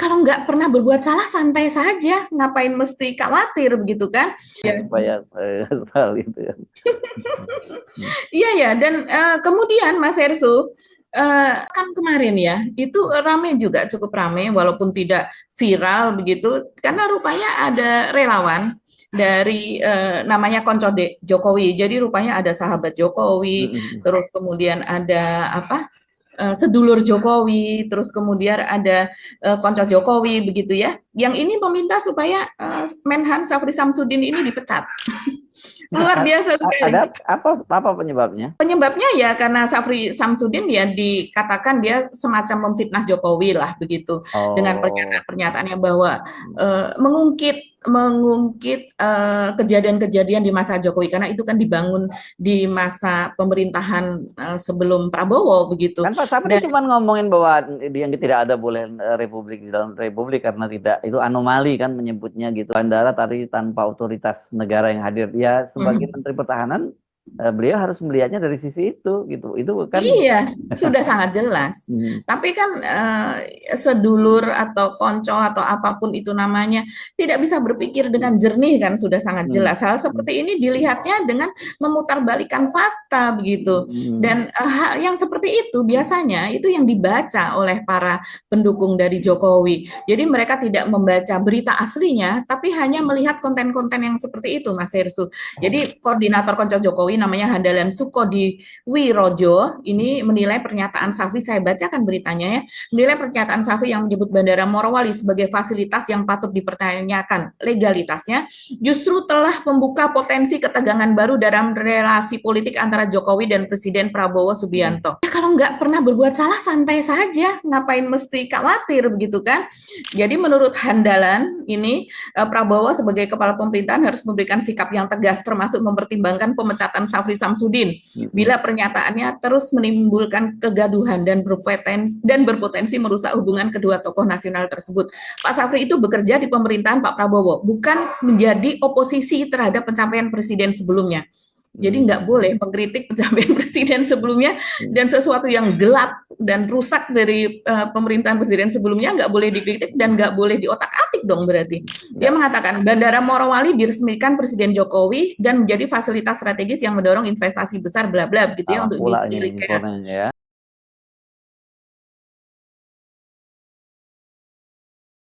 kalau nggak pernah berbuat salah santai saja, ngapain mesti khawatir begitu kan? Ya, Banyak hal itu ya. iya ya, dan kemudian Mas Ersu, kan kemarin ya, itu rame juga, cukup rame, walaupun tidak viral begitu, karena rupanya ada relawan dari namanya Konco Jokowi. Jadi rupanya ada sahabat Jokowi, terus kemudian ada apa? Sedulur Jokowi, terus kemudian ada konco Jokowi begitu ya. Yang ini meminta supaya Menhan Syafri Samsudin ini dipecat. Luar biasa Ada sekali. apa penyebabnya? Penyebabnya ya karena Syafri Samsudin ya dikatakan dia semacam memfitnah Jokowi lah begitu dengan Oh, pernyataan-pernyataannya bahwa mengungkit mengungkit kejadian-kejadian di masa Jokowi karena itu kan dibangun di masa pemerintahan sebelum Prabowo begitu kan Pak Sapri dan cuma ngomongin bahwa yang tidak ada boleh republik di dalam republik karena tidak itu anomali kan menyebutnya gitu. Bandara tadi tanpa otoritas negara yang hadir. Ya sebagai Menteri Pertahanan beliau harus melihatnya dari sisi itu gitu. Itu kan iya, sudah sangat jelas. hmm, Tapi kan sedulur atau konco atau apapun itu namanya tidak bisa berpikir dengan jernih kan sudah sangat hmm, jelas. Hal hmm, seperti ini dilihatnya dengan memutarbalikkan fakta begitu. hmm, Dan hal yang seperti itu biasanya itu yang dibaca oleh para pendukung dari Jokowi. Jadi mereka tidak membaca berita aslinya, tapi hanya melihat konten-konten yang seperti itu, Mas Hersu. Jadi koordinator konco Jokowi namanya Handalan Sukodi Wirojo ini menilai pernyataan Syafri, saya bacakan beritanya ya, menilai pernyataan Syafri yang menyebut Bandara Morowali sebagai fasilitas yang patut dipertanyakan legalitasnya, justru telah membuka potensi ketegangan baru dalam relasi politik antara Jokowi dan Presiden Prabowo hmm. Subianto. Ya, kalau nggak pernah berbuat salah santai saja, ngapain mesti khawatir begitu kan? Jadi menurut Handalan ini Prabowo sebagai kepala pemerintahan harus memberikan sikap yang tegas termasuk mempertimbangkan pemecatan Syafri Samsudin Hmm. bila pernyataannya terus menimbulkan kegaduhan dan berpotensi merusak hubungan kedua tokoh nasional tersebut. Pak Syafri itu bekerja di pemerintahan Pak Prabowo, bukan menjadi oposisi terhadap pencapaian presiden sebelumnya. Jadi nggak Hmm. boleh mengkritik pencapaian presiden sebelumnya dan sesuatu yang gelap dan rusak dari pemerintahan presiden sebelumnya nggak boleh dikritik dan nggak boleh diotak-atik dong berarti. Dia Ya, mengatakan Bandara Morowali diresmikan Presiden Jokowi dan menjadi fasilitas strategis yang mendorong investasi besar bla bla gitu ya salah untuk pula industri ini retail. infonya ya.